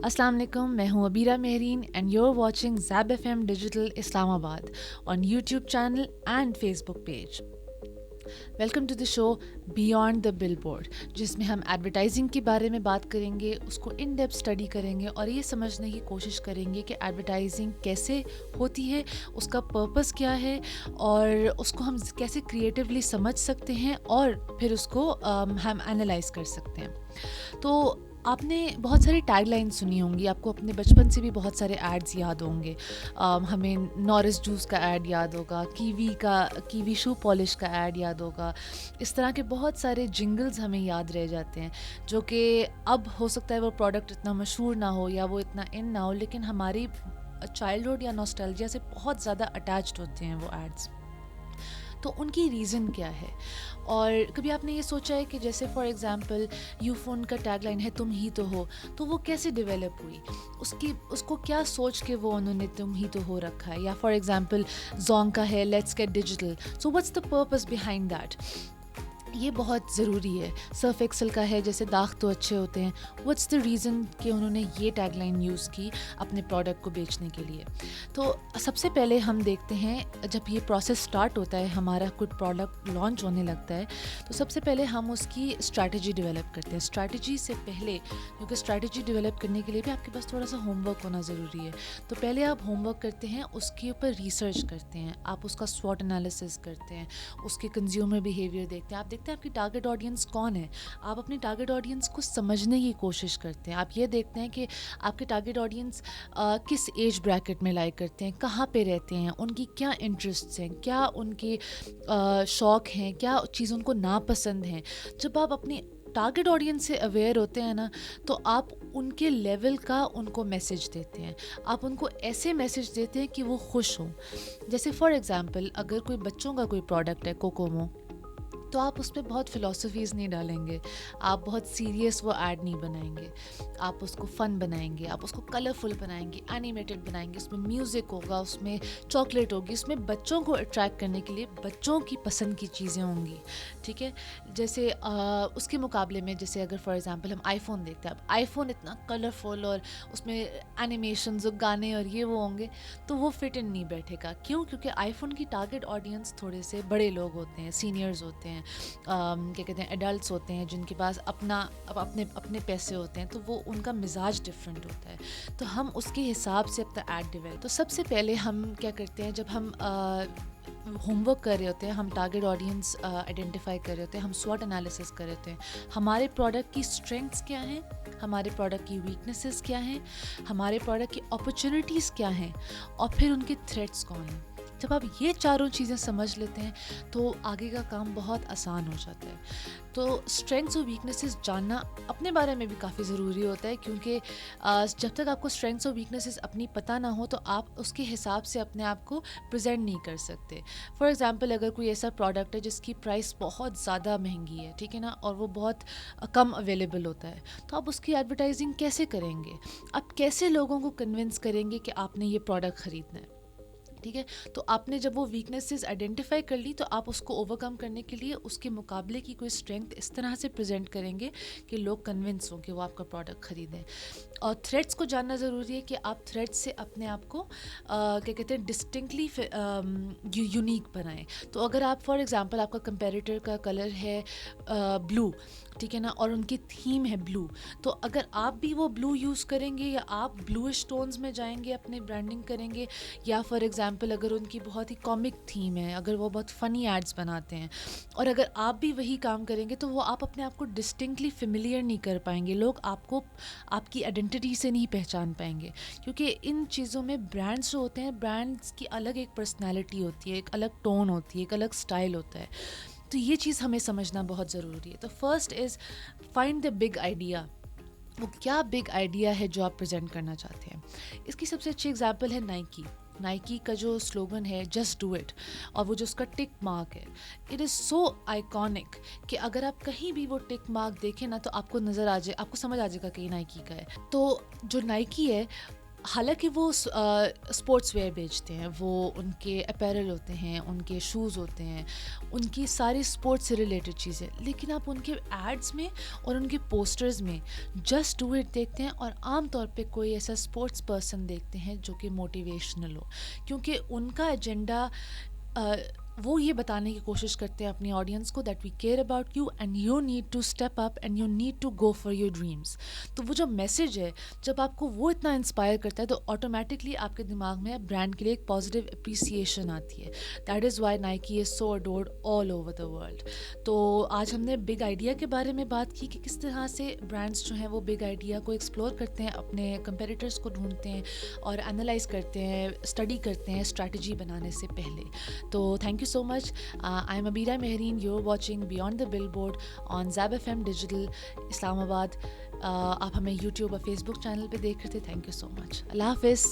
अस्सलाम वालेकुम, मैं हूँ Abira Mehreen and you're watching Zab FM Digital Islamabad on YouTube channel and Facebook page. Welcome to the show beyond the billboard, जिसमें हम advertising के बारे में बात करेंगे, उसको इन डेप्थ स्टडी करेंगे और ये समझने की कोशिश करेंगे कि एडवर्टाइजिंग कैसे होती है, उसका पर्पस क्या है और उसको हम कैसे क्रिएटिवली समझ सकते हैं और फिर उसको हम एनालाइज कर सकते हैं। तो आपने बहुत सारी टैग लाइन सुनी होंगी, आपको अपने बचपन से भी बहुत सारे एड्स याद होंगे। हमें नॉरिस जूस का ऐड याद होगा, कीवी शू पॉलिश का ऐड याद होगा। इस तरह के बहुत सारे जिंगल्स हमें याद रह जाते हैं, जो कि अब हो सकता है वो प्रोडक्ट इतना मशहूर ना हो या वो इतना इन ना हो, लेकिन हमारी चाइल्डहुड या नॉस्टैल्जिया से बहुत ज़्यादा अटैच्ड होते हैं वो एड्स। तो उनकी रीज़न क्या है? और कभी आपने ये सोचा है कि जैसे फॉर एग्ज़ाम्पल यूफोन का टैगलाइन है तुम ही तो हो, तो वो कैसे डेवलप हुई, उसको क्या सोच के वो उन्होंने तुम ही तो हो रखा है? या फॉर एग्ज़ाम्पल जोंग का है let's get digital, so what's the purpose behind that? ये बहुत ज़रूरी है। सर्फ एक्सेल का है जैसे दाग तो अच्छे होते हैं, व्हाट्स द रीज़न कि उन्होंने ये टैगलाइन यूज़ की अपने प्रोडक्ट को बेचने के लिए। तो सबसे पहले हम देखते हैं, जब ये प्रोसेस स्टार्ट होता है, हमारा कोई प्रोडक्ट लॉन्च होने लगता है, तो सबसे पहले हम उसकी स्ट्रैटेजी डेवलप करते हैं। स्ट्रैटेजी से पहले, क्योंकि स्ट्रैटेजी डेवलप करने के लिए भी आपके पास थोड़ा सा होमवर्क होना ज़रूरी है, तो पहले आप होमवर्क करते हैं, उसके ऊपर रिसर्च करते हैं, आप उसका स्वॉट एनालिसिस करते हैं, उसके कंज्यूमर बिहेवियर देखते हैं, आप देखते हैं आपकी टारगेट ऑडियंस कौन है, आप अपनी टारगेट ऑडियंस को समझने की कोशिश करते हैं। आप ये देखते हैं कि आपके टारगेट ऑडियंस किस एज ब्रैकेट में लाइक करते हैं, कहाँ पे रहते हैं, उनकी क्या इंटरेस्ट्स हैं, क्या उनके शौक़ हैं, क्या चीज़ उनको नापसंद हैं। जब आप अपनी टारगेट ऑडियंस से अवेयर होते हैं ना, तो आप उनके लेवल का उनको मैसेज देते हैं। आप उनको ऐसे मैसेज देते हैं कि वो खुश हों। जैसे फॉर एग्ज़ाम्पल अगर कोई बच्चों का कोई प्रोडक्ट है कोकोमो, तो आप उस पर बहुत फ़िलासफ़ीज़ नहीं डालेंगे, आप बहुत सीरियस वो ऐड नहीं बनाएंगे, आप उसको फ़न बनाएंगे, आप उसको कलरफुल बनाएंगे, एनिमेटेड बनाएंगे, उसमें म्यूज़िक होगा, उसमें चॉकलेट होगी, उसमें बच्चों को अट्रैक्ट करने के लिए बच्चों की पसंद की चीज़ें होंगी। ठीक है, जैसे उसके मुकाबले में जैसे अगर फॉर एग्ज़ाम्पल हम आईफ़ोन देखते हैं, अब आईफ़ोन इतना कलरफुल और उसमें एनिमेशंस और गाने और ये वो होंगे, तो वो फिट इन नहीं बैठेगा। क्यों? क्योंकि आईफ़ोन की टारगेट ऑडियंस थोड़े से बड़े लोग होते हैं, सीनियर्स होते हैं, क्या कहते हैं, एडल्ट्स होते हैं, जिनके पास अपने पैसे होते हैं, तो वो उनका मिजाज डिफरेंट होता है। तो हम उसके हिसाब से अपना ऐड डेवलप, तो सबसे पहले हम क्या करते हैं, जब हम होमवर्क कर रहे होते हैं, हम टारगेट ऑडियंस आइडेंटिफाई कर रहे होते हैं, हम स्वॉट एनालिसिस कर रहे होते हैं, हमारे प्रोडक्ट की स्ट्रेंथ्स क्या हैं, हमारे प्रोडक्ट की वीकनेसेस क्या हैं, हमारे प्रोडक्ट की अपॉर्चुनिटीज़ क्या हैं और फिर उनके थ्रेट्स कौन हैं। जब आप ये चारों चीज़ें समझ लेते हैं तो आगे का काम बहुत आसान हो जाता है। तो स्ट्रेंथ्स और वीकनेसेस जानना अपने बारे में भी काफ़ी ज़रूरी होता है, क्योंकि जब तक आपको स्ट्रेंथ्स और वीकनेसेस अपनी पता ना हो, तो आप उसके हिसाब से अपने आप को प्रेजेंट नहीं कर सकते। फॉर एग्ज़ाम्पल अगर कोई ऐसा प्रोडक्ट है जिसकी प्राइस बहुत ज़्यादा महंगी है, ठीक है ना, और वो बहुत कम अवेलेबल होता है, तो आप उसकी एडवर्टाइजिंग कैसे करेंगे? आप कैसे लोगों को कन्विंस करेंगे कि आपने ये प्रोडक्ट ख़रीदना है? ठीक है, तो आपने जब वो वीकनेसेस आइडेंटिफाई कर ली, तो आप उसको ओवरकम करने के लिए उसके मुकाबले की कोई स्ट्रेंथ इस तरह से प्रेजेंट करेंगे कि लोग कन्विंस हों कि वो आपका प्रोडक्ट ख़रीदें। और थ्रेड्स को जानना ज़रूरी है कि आप थ्रेड्स से अपने आप को क्या कहते हैं डिस्टिंक्टली यूनिक बनाएं। तो अगर आप फॉर एग्ज़ाम्पल आपका कंपेरेटर का कलर है ब्लू, ठीक है ना, और उनकी थीम है ब्लू, तो अगर आप भी वो ब्लू यूज़ करेंगे या आप ब्लूइश टोन्स में जाएंगे, अपने ब्रांडिंग करेंगे, या फॉर एग्ज़ाम्पल अगर उनकी बहुत ही कॉमिक थीम है, अगर वो बहुत फ़नी एड्स बनाते हैं, और अगर आप भी वही काम करेंगे, तो वो आप अपने आप को डिस्टिंक्टली फेमिलियर नहीं कर पाएंगे, लोग आपको आपकी आइडेंटिटी से नहीं पहचान पाएंगे। क्योंकि इन चीज़ों में ब्रांड्स जो होते हैं, ब्रांड्स की अलग एक पर्सनैलिटी होती है, एक अलग टोन होती है, एक अलग स्टाइल होता है। तो ये चीज़ हमें समझना बहुत ज़रूरी है। तो first is find the big idea. वो क्या बिग आइडिया है जो आप प्रेजेंट करना चाहते हैं? इसकी सबसे अच्छी एग्जांपल है नाइकी का जो स्लोगन है जस्ट डू इट, और वो जो उसका टिक मार्क है, इट इज़ सो आइकॉनिक कि अगर आप कहीं भी वो टिक मार्क देखें ना, तो आपको नज़र आ जाए, आपको समझ आ जाएगा कि ये नाइकी का है। तो जो नाइकी है, حالانکہ وہ اسپورٹس ویئر بیچتے ہیں، وہ ان کے اپیرل ہوتے ہیں، ان کے شوز ہوتے ہیں، ان کی ساری اسپورٹس سے ریلیٹڈ چیزیں، لیکن آپ ان کے ایڈز میں اور ان کے پوسٹرز میں جسٹ ڈو اٹ دیکھتے ہیں، اور عام طور پہ کوئی ایسا اسپورٹس پرسن دیکھتے ہیں جو کہ موٹیویشنل ہو، کیونکہ ان کا ایجنڈا وہ یہ بتانے کی کوشش کرتے ہیں اپنی آڈینس کو that we care about you and you need to step up and you need to go for your dreams. تو وہ جو میسیج ہے، جب آپ کو وہ اتنا انسپائر کرتا ہے تو آٹومیٹکلی آپ کے دماغ میں برانڈ کے لیے ایک پازیٹیو اپریسیشن آتی ہے. That is why Nike is so adored all over the world. تو آج ہم نے بگ آئیڈیا کے بارے میں بات کی کہ کس طرح سے برانڈس جو ہیں وہ بگ آئیڈیا کو ایکسپلور کرتے ہیں، اپنے کمپیٹیٹرس کو ڈھونڈتے ہیں اور انالائز کرتے ہیں، اسٹڈی کرتے ہیں اسٹریٹجی بنانے سے پہلے. تو thank you so much. I am Abeera Mehreen. You are watching beyond the billboard on Zeb F M digital اسلام آباد. آپ ہمیں یوٹیوب اور فیس بک چینل پہ دیکھ رہے تھے. تھینک یو سو مچ. اللہ حافظ.